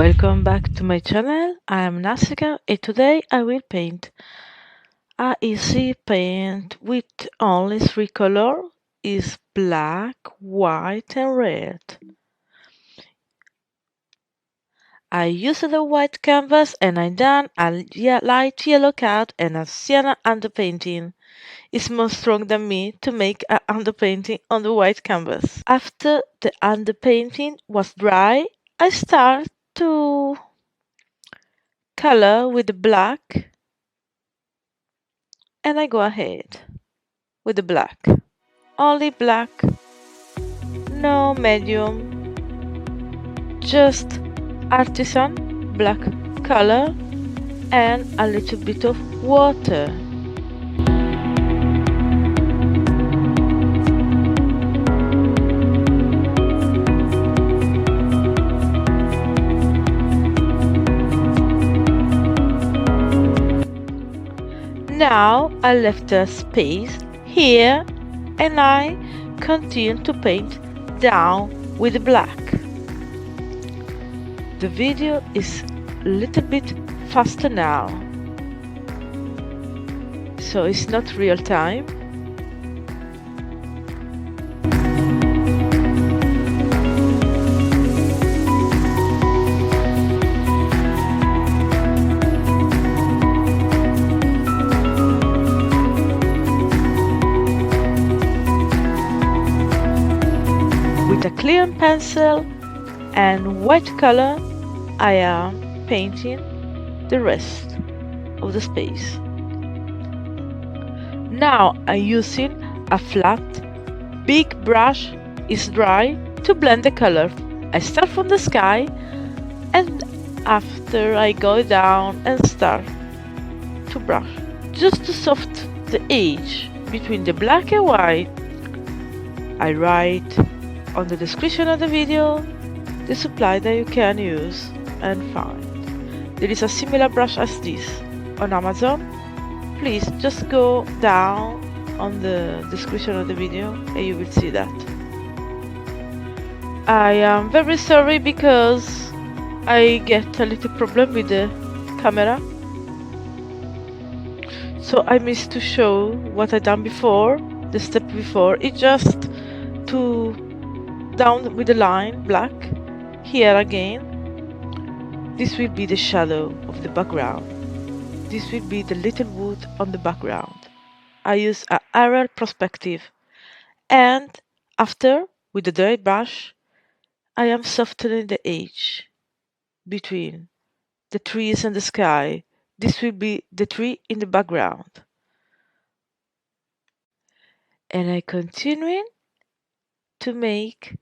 Welcome back to my channel. I am Nasika and today I will paint a easy paint with only three colors is black, white and red. I used a white canvas and I done a light yellow card and a sienna underpainting. It's more strong than me to make a underpainting on the white canvas. After the underpainting was dry, I start to color with the black and I go ahead with the black. Only black, no medium, just artisan black color and a little bit of water. Now I left a space here and I continue to paint down with the black. The video is a little bit faster now, so it's not real time. With a clear pencil and white color, I am painting the rest of the space. Now I'm using a flat, big brush is dry to blend the color. I start from the sky and after I go down and start to brush, just to soften the edge between the black and white. I write on the description of the video the supply that you can use and find. There is a similar brush as this on Amazon. Please just go down on the description of the video and you will see that. I am very sorry because I get a little problem with the camera, so I missed to show what I done before. The step before is just to down with the line black. Here again, this will be the shadow of the background. This will be the little wood on the background. I use an aerial perspective, and after with the dry brush I am softening the edge between the trees and the sky. This will be the tree in the background, and I continuing to make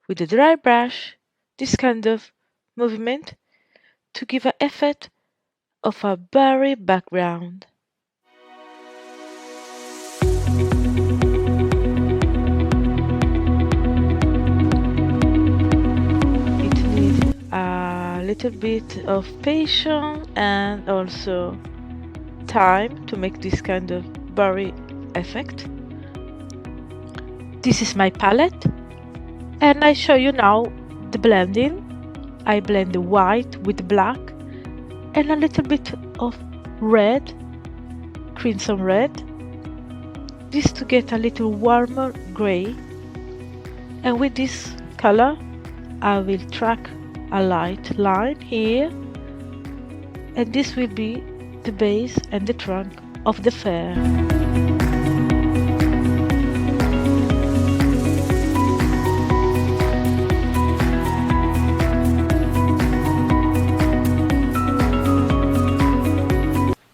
with the dry brush this kind of movement to give an effect of a blurry background. It needs a little bit of patience and also time to make this kind of blurry effect. This is my palette and I show you now the blending. I blend the white with the black and a little bit of red, crimson red, this to get a little warmer gray. And with this color I will track a light line here, and this will be the base and the trunk of the fair.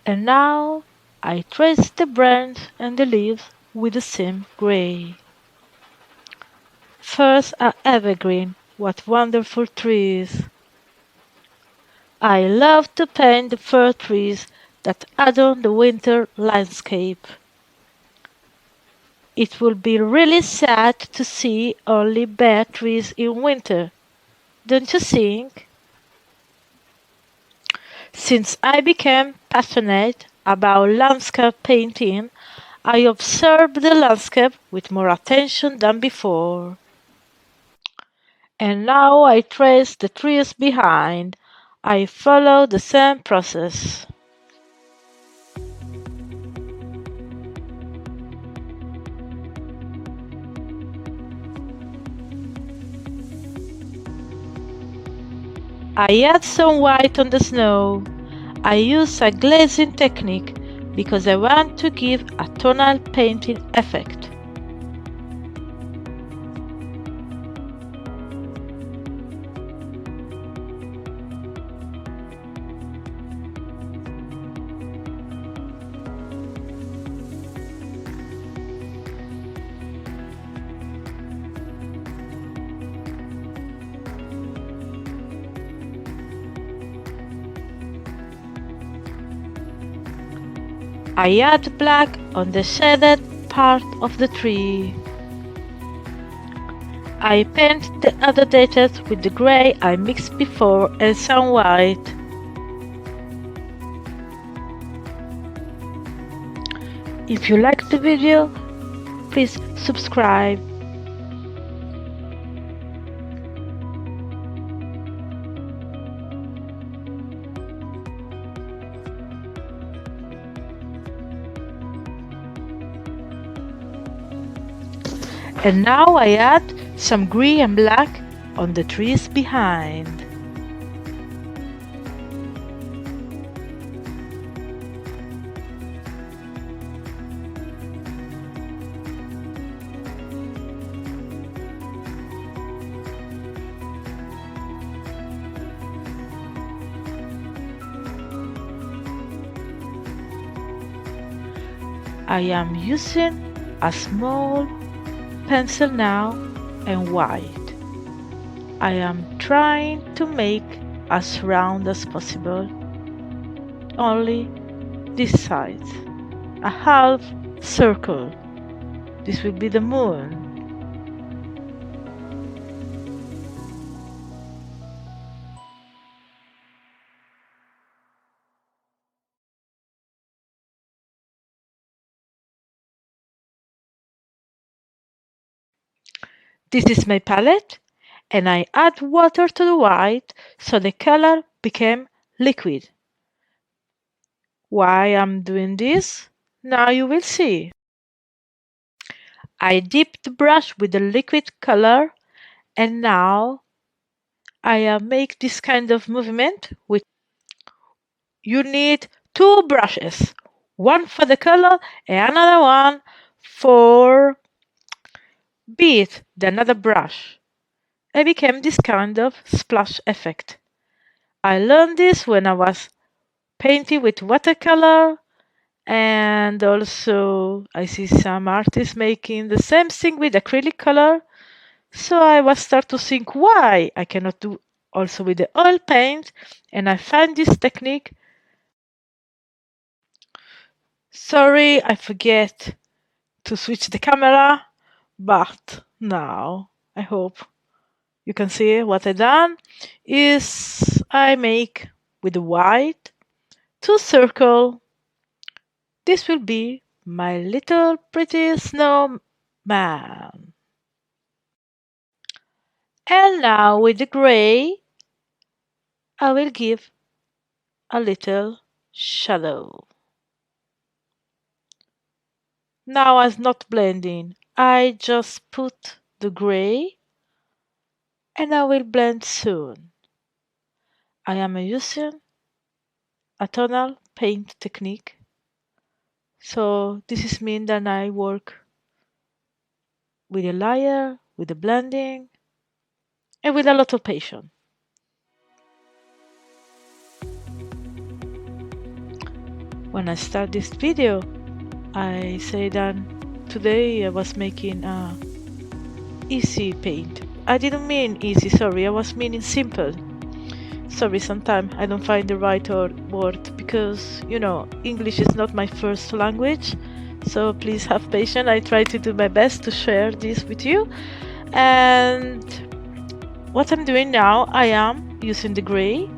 And now I trace the branch and the leaves with the same gray. First are evergreen, what wonderful trees! I love to paint the fir trees that adorn the winter landscape. It would be really sad to see only bare trees in winter, don't you think? Since I became passionate about landscape painting, I observed the landscape with more attention than before. And now I trace the trees behind. I follow the same process. I add some white on the snow. I use a glazing technique because I want to give a tonal painting effect. I add black on the shaded part of the tree. I paint the other details with the gray I mixed before and some white. If you liked the video, please subscribe. And now I add some green and black on the trees behind. I am using a small pencil now and white. I am trying to make as round as possible, only this side, a half circle. This will be the moon. This is my palette, and I add water to the white so the color became liquid. Why I'm doing this? Now you will see. I dip the brush with the liquid color, and now I make this kind of movement with. You need two brushes, one for the color and another one for beat the another brush. I became this kind of splash effect. I learned this when I was painting with watercolor, and also I see some artists making the same thing with acrylic color. So I was start to think why I cannot do also with the oil paint, and I find this technique. Sorry, I forget to switch the camera, but now I hope you can see what I done is I make with the white two circle. This will be my little pretty snowman. And now with the gray, I will give a little shadow. Now I'm not blending. I just put the gray and I will blend soon. I am using a tonal paint technique. So this is mean that I work with a layer, with the blending, and with a lot of patience. When I start this video, I say that today I was making a easy paint. I didn't mean easy, sorry, I was meaning simple. Sorry, sometimes I don't find the right word because, English is not my first language. So please have patience. I try to do my best to share this with you. And what I'm doing now, I am using the gray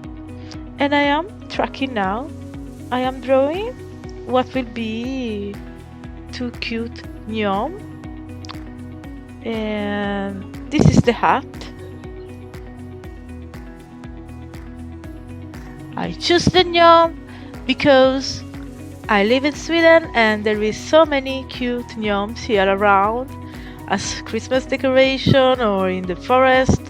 and I am tracking now. I am drawing what will be two cute gnome. And this is the hat. I choose the gnome because I live in Sweden and there is so many cute gnomes here around as Christmas decoration or in the forest.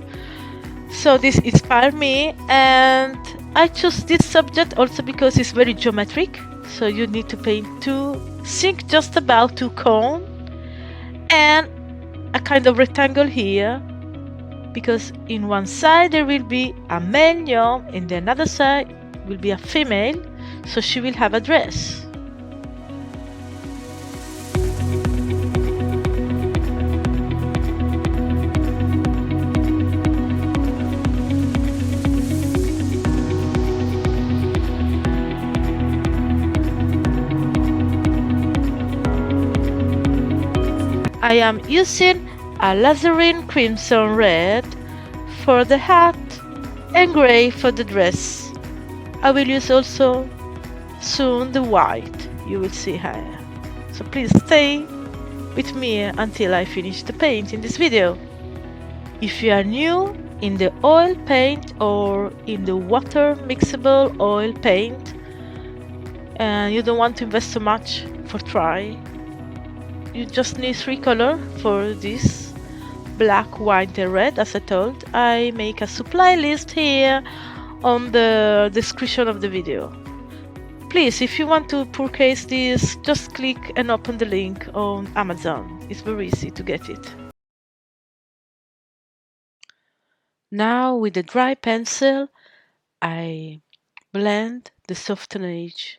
So this inspired me, and I chose this subject also because it's very geometric. So you need to paint two, think just about two cones and a kind of rectangle here, because in one side there will be a male gnome, in the other side will be a female, so she will have a dress. I am using a lazarine crimson red for the hat and grey for the dress. I will use also soon the white, you will see here. So please stay with me until I finish the paint in this video. If you are new in the oil paint or in the water mixable oil paint and you don't want to invest so much for try, you just need 3 colors for this: black, white and red. As I told, I make a supply list here on the description of the video. Please, if you want to purchase this, just click and open the link on Amazon. It's very easy to get it. Now with the dry pencil I blend the softenage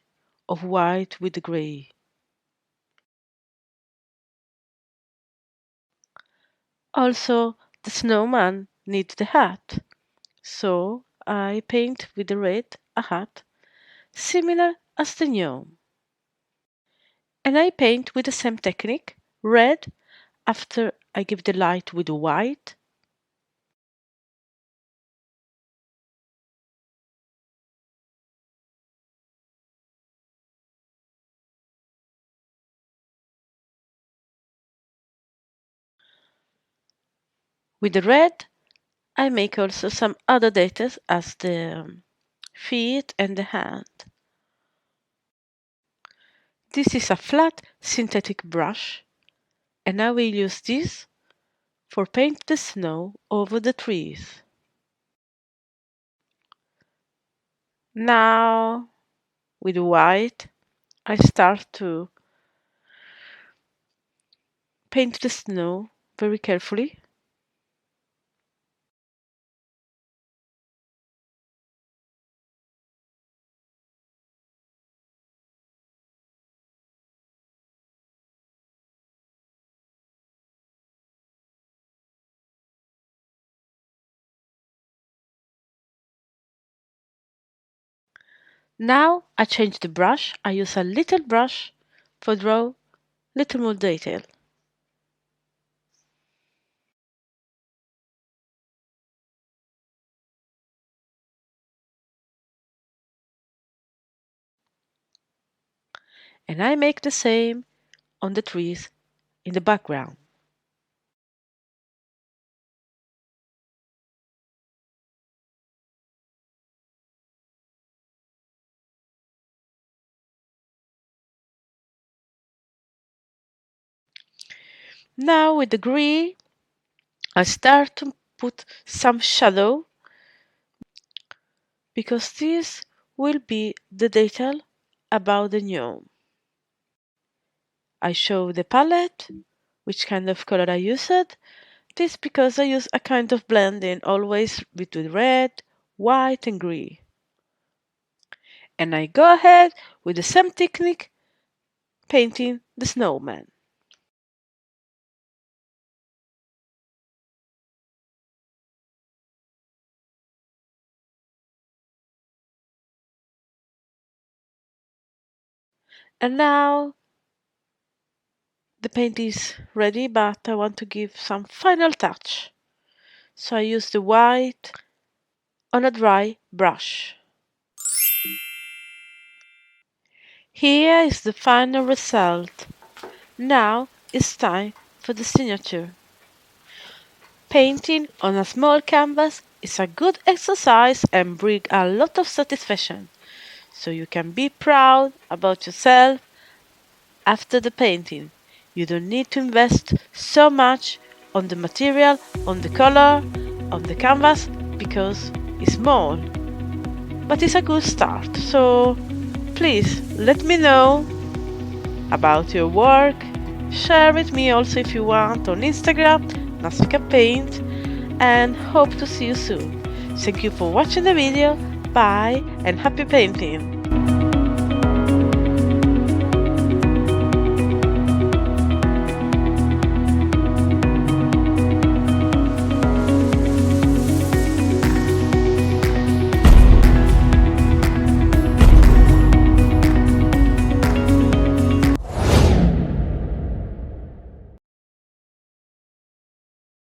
of white with the grey. Also, the snowman needs the hat, so I paint with the red a hat similar as the gnome. And I paint with the same technique, red, after I give the light with the white. With the red, I make also some other details as the feet and the hand. This is a flat synthetic brush, and I will use this for paint the snow over the trees. Now, with white, I start to paint the snow very carefully. Now I change the brush. I use a little brush for draw little more detail. And I make the same on the trees in the background. Now with the green, I start to put some shadow, because this will be the detail about the gnome. I show the palette, which kind of color I used. This because I use a kind of blending always between red, white and green. And I go ahead with the same technique painting the snowman. And now the paint is ready, but I want to give some final touch. So I use the white on a dry brush. Here is the final result. Now it's time for the signature. Painting on a small canvas It's a good exercise and bring a lot of satisfaction, so you can be proud about yourself after the painting. You don't need to invest so much on the material, on the color, on the canvas, because it's small. But it's a good start, so please let me know about your work. Share with me also if you want on Instagram, Nausicaa Paint, and hope to see you soon. Thank you for watching the video. Bye and happy painting!